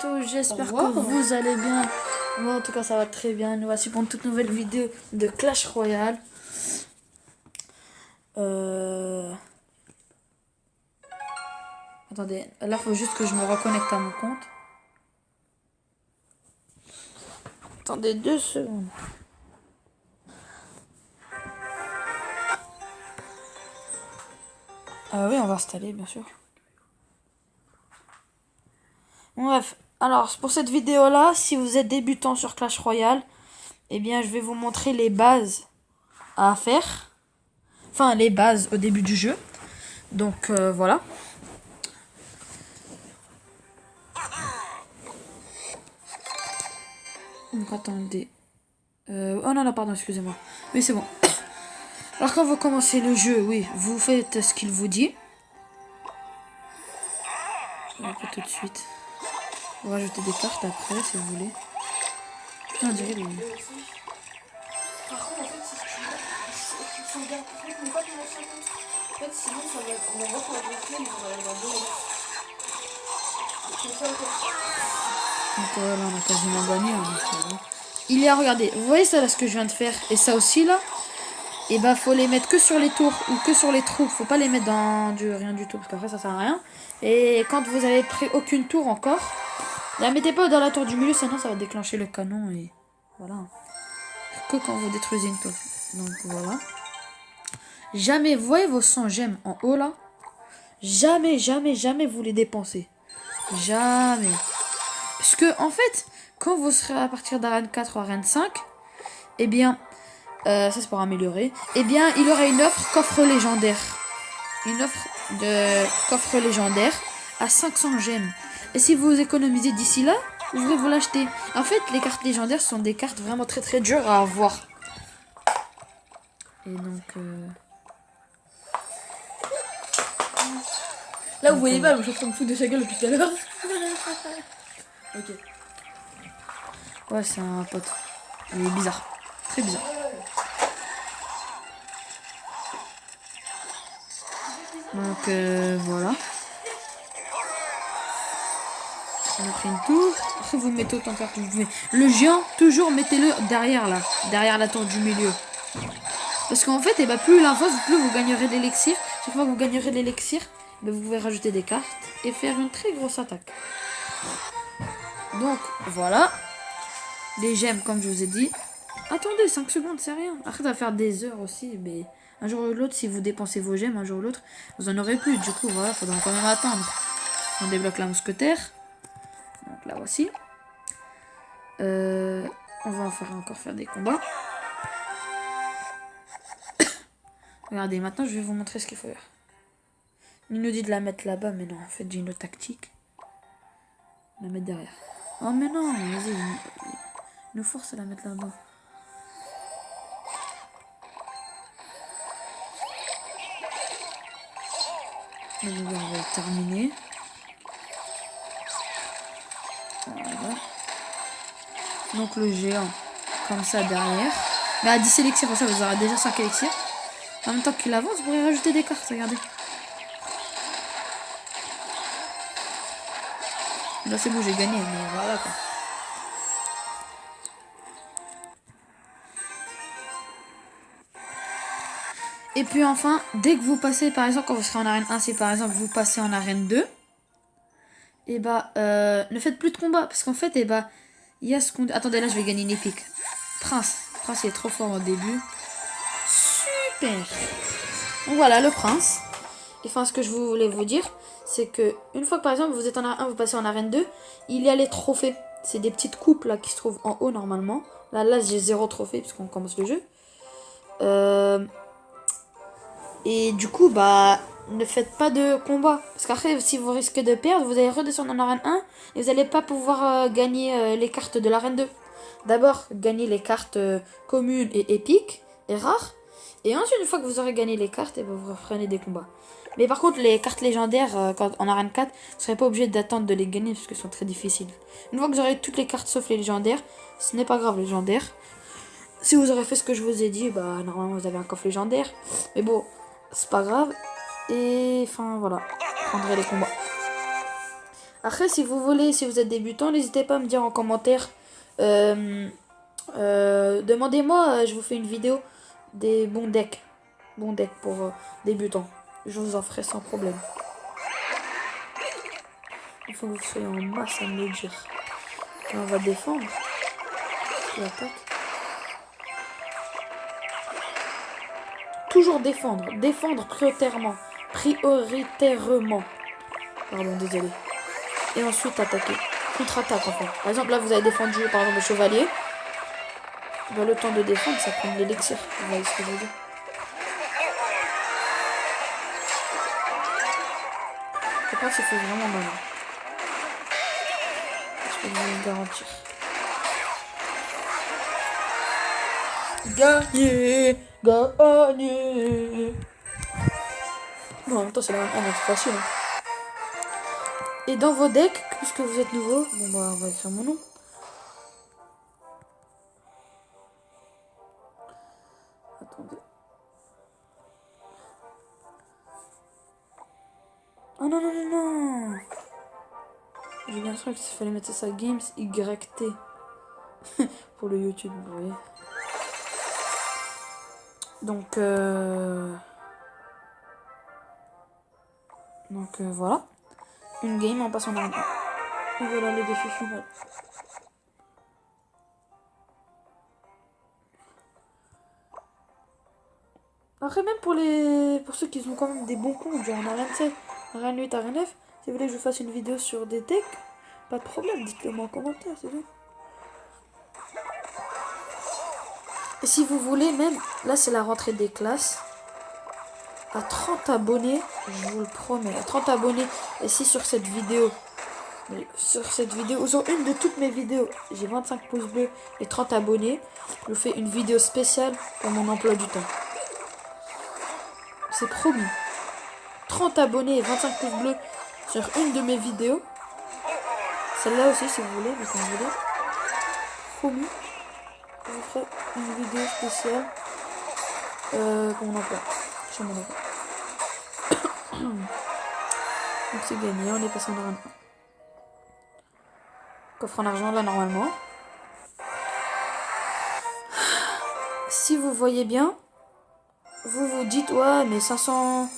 tous, j'espère que vous allez bien. Moi en tout cas ça va très bien. Nous voici pour une toute nouvelle vidéo de Clash Royale. Attendez, là faut juste que je me reconnecte à mon compte. Attendez 2 secondes. Ah oui, on va installer bien sûr. Bref, alors pour cette vidéo là, si vous êtes débutant sur Clash Royale, eh bien je vais vous montrer les bases à faire. Enfin les bases au début du jeu. Donc voilà. Donc attendez. Oh non, non, pardon, excusez-moi. Oui, c'est bon. Alors quand vous commencez le jeu, oui, vous faites ce qu'il vous dit. Je vais tout de suite. On va rajouter des cartes après, si vous voulez. Non, on dirait les... Par contre, en fait, si tu regardes, mais pas ton ancien compte. En fait, sinon, ça va, on va voir qu'on va gonfler, mais on va aller dans 2 minutes. Donc là, on a quasiment gagné. Hein, il y a, regardez, vous voyez ça là, ce que je viens de faire. Et ça aussi là. Et bah faut les mettre que sur les tours ou que sur les troupes. Faut pas les mettre dans du rien du tout parce qu'après ça sert à rien. Et quand vous avez pris aucune tour encore, la mettez pas dans la tour du milieu, sinon ça va déclencher le canon et voilà. Que quand vous détruisez une tour. Donc voilà. Jamais, vous voyez vos 100 gemmes en haut là. Jamais, jamais, jamais vous les dépensez. Jamais. Parce que en fait, quand vous serez à partir d'arène 4 ou arène 5, eh bien... ça c'est pour améliorer. Eh bien, il y aura une offre coffre légendaire. Une offre de coffre légendaire à 500 gemmes. Et si vous économisez d'ici là, vous pourrez vous l'acheter. En fait, les cartes légendaires sont des cartes vraiment très très dures à avoir. Et donc... Là, vous voyez pas, je suis en train de foutre de sa gueule depuis tout à l'heure. Ok. Ouais, c'est un pote. Il est bizarre. Très bizarre. Donc voilà. On a pris une tour. Après vous mettez autant de cartes que vous pouvez. Le géant, toujours mettez-le derrière là. Derrière la tour du milieu. Parce qu'en fait, plus il avance, plus vous gagnerez de l'élixir. Chaque fois que vous gagnerez de l'élixir, vous pouvez rajouter des cartes et faire une très grosse attaque. Donc voilà. Les gemmes comme je vous ai dit. Attendez, 5 secondes, c'est rien. Après, ça va faire des heures aussi, mais un jour ou l'autre, si vous dépensez vos gemmes, un jour ou l'autre, vous en aurez plus. Du coup, voilà, faudra quand même attendre. On débloque la mousquetaire. Donc là, voici. On va encore faire des combats. Regardez, maintenant, je vais vous montrer ce qu'il faut faire. Il nous dit de la mettre là-bas, mais non, en fait, j'ai une autre tactique. La mettre derrière. Oh, mais non, vas-y. Il nous force à la mettre là-bas. Donc, on va terminer. Voilà. Donc le géant, comme ça derrière. Mais à 10 élixirs, comme ça vous aurez déjà 5 élixirs. En même temps qu'il avance, vous pourrez rajouter des cartes, regardez. Là c'est bon, j'ai gagné, mais voilà quoi. Et puis enfin, dès que vous passez, par exemple, quand vous serez en arène 1, si par exemple vous passez en arène 2, et ne faites plus de combat. Parce qu'en fait, il y a ce qu'on... Attendez, là je vais gagner une épique. Prince, il est trop fort au début. Super. Donc voilà, le prince. Et enfin, ce que je voulais vous dire, c'est que une fois que par exemple vous êtes en arène 1, vous passez en arène 2, il y a les trophées. C'est des petites coupes là qui se trouvent en haut normalement. Là j'ai 0 trophée puisqu'on commence le jeu. Et du coup, ne faites pas de combat. Parce qu'après, si vous risquez de perdre, vous allez redescendre en arène 1 et vous n'allez pas pouvoir gagner les cartes de l'arène 2. D'abord, gagnez les cartes communes et épiques et rares. Et ensuite, une fois que vous aurez gagné les cartes, vous reprenez des combats. Mais par contre, les cartes légendaires, en arène 4, vous ne serez pas obligé d'attendre de les gagner parce qu'elles sont très difficiles. Une fois que vous aurez toutes les cartes sauf les légendaires, ce n'est pas grave, les légendaires. Si vous aurez fait ce que je vous ai dit, normalement vous avez un coffre légendaire. Mais bon, c'est pas grave. Et enfin voilà, je prendrai les combats. Après, si vous voulez, si vous êtes débutant, n'hésitez pas à me dire en commentaire. Demandez-moi, je vous fais une vidéo des bons decks. Bons decks pour débutants. Je vous en ferai sans problème. Il faut que vous soyez en masse à me le dire. Et on va défendre. Et attaque. Toujours défendre. Défendre prioritairement. Prioritairement. Pardon, désolé. Et ensuite attaquer. Contre-attaque en fait. Par exemple, là vous avez défendu par exemple le chevalier. Bah, le temps de défendre, ça prend de l'élixir. Vous voyez ce que je veux dire. Je pense qu'il faut vraiment mal. Je peux vous le garantir. Gagner, gagner. Bon, en même temps, c'est la même. Ah non, c'est facile. Hein. Et dans vos decks, puisque vous êtes nouveau, bon bah on va écrire mon nom. Attendez. Oh non non non non. J'ai bien sûr qu'il fallait mettre ça Games YT pour le YouTube, vous voyez. Donc voilà. Une game en passant dans le... Et voilà le défi final. Après même pour ceux qui ont quand même des bons comptes, genre en Arène 7, Arène 8, Arène 9, si vous voulez que je fasse une vidéo sur des decks, pas de problème, dites-le moi en commentaire, c'est tout. Et si vous voulez même, là c'est la rentrée des classes. À 30 abonnés, je vous le promets, à 30 abonnés, et si sur cette vidéo, sur une de toutes mes vidéos, j'ai 25 pouces bleus et 30 abonnés, je vous fais une vidéo spéciale pour mon emploi du temps. C'est promis. 30 abonnés et 25 pouces bleus sur une de mes vidéos. Celle-là aussi si vous voulez, mais quand vous voulez. Promis. Je vous ferai une vidéo spéciale pour mon emploi. Sur mon emploi. Donc c'est gagné, on est passé en arène 1. Coffre en argent là normalement. Si vous voyez bien, vous vous dites ouais mais 500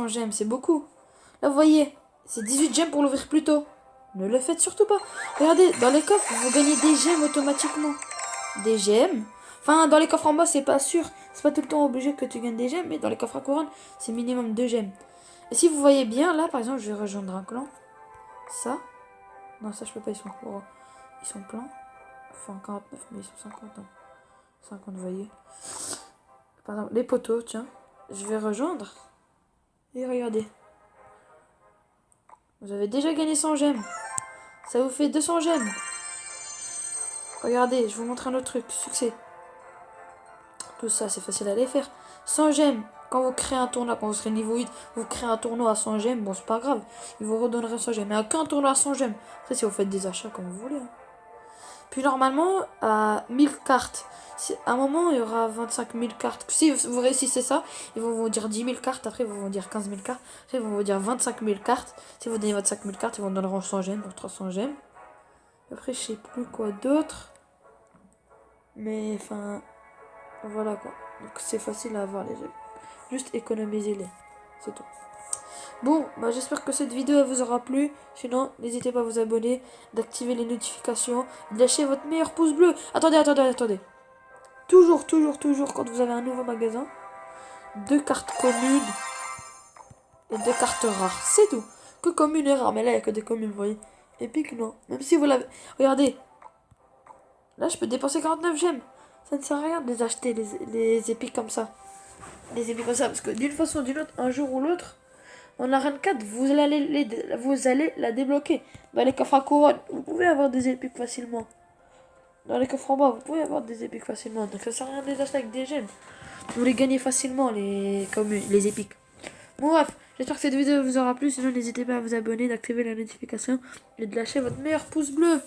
gemmes c'est beaucoup. Là vous voyez, c'est 18 gemmes pour l'ouvrir plus tôt. Ne le faites surtout pas. Regardez, dans les coffres, vous gagnez des gemmes automatiquement. Des gemmes. Enfin, dans les coffres en bas, c'est pas sûr. C'est pas tout le temps obligé que tu gagnes des gemmes, mais dans les coffres à couronne, c'est minimum 2 gemmes. Et si vous voyez bien, là, par exemple, je vais rejoindre un clan. Ça. Non, ça, je peux pas, ils sont pleins. Enfin, 49, mais ils sont 50. Hein. 50, vous voyez. Par exemple, les poteaux, tiens. Je vais rejoindre. Et regardez. Vous avez déjà gagné 100 gemmes. Ça vous fait 200 gemmes. Regardez, je vous montre un autre truc. Succès. Tout ça, c'est facile à les faire. 100 gemmes. Quand vous créez un tournoi, quand vous serez niveau 8, vous créez un tournoi à 100 gemmes. Bon, c'est pas grave. Il vous redonnerait 100 gemmes. Mais à qu'un tournoi à 100 gemmes. Après, si vous faites des achats comme vous voulez. Hein. Puis normalement, à 1000 cartes. À un moment, il y aura 25 000 cartes. Si vous réussissez ça, ils vont vous dire 10 000 cartes. Après, ils vont vous dire 15 000 cartes. Après, ils vont vous dire 25 000 cartes. Si vous donnez 25 000 cartes, ils vous donneront 100 gemmes. Donc 300 gemmes. Après, je sais plus quoi d'autre. Mais enfin, voilà quoi. Donc c'est facile à avoir les gemmes. Juste économisez-les. C'est tout. Bon, bah j'espère que cette vidéo vous aura plu. Sinon, n'hésitez pas à vous abonner, d'activer les notifications, de lâcher votre meilleur pouce bleu. Attendez. Toujours, quand vous avez un nouveau magasin, 2 cartes communes et 2 cartes rares. C'est tout. Que communes et rares. Mais là, il n'y a que des communes, vous voyez. Épique, non. Même si vous l'avez... Regardez. Là, je peux dépenser 49 gemmes. Ça ne sert à rien de les acheter, les épiques comme ça. Les épiques comme ça. Parce que d'une façon ou d'une autre, un jour ou l'autre, en arène 4, vous allez la débloquer. Dans les coffres à couronne, vous pouvez avoir des épiques facilement. Dans les coffres en bas, vous pouvez avoir des épiques facilement. Donc ça sert à rien de les acheter avec des gemmes. Vous les gagnez facilement, les épiques. Bon bref, j'espère que cette vidéo vous aura plu. Sinon, n'hésitez pas à vous abonner, d'activer la notification et de lâcher votre meilleur pouce bleu.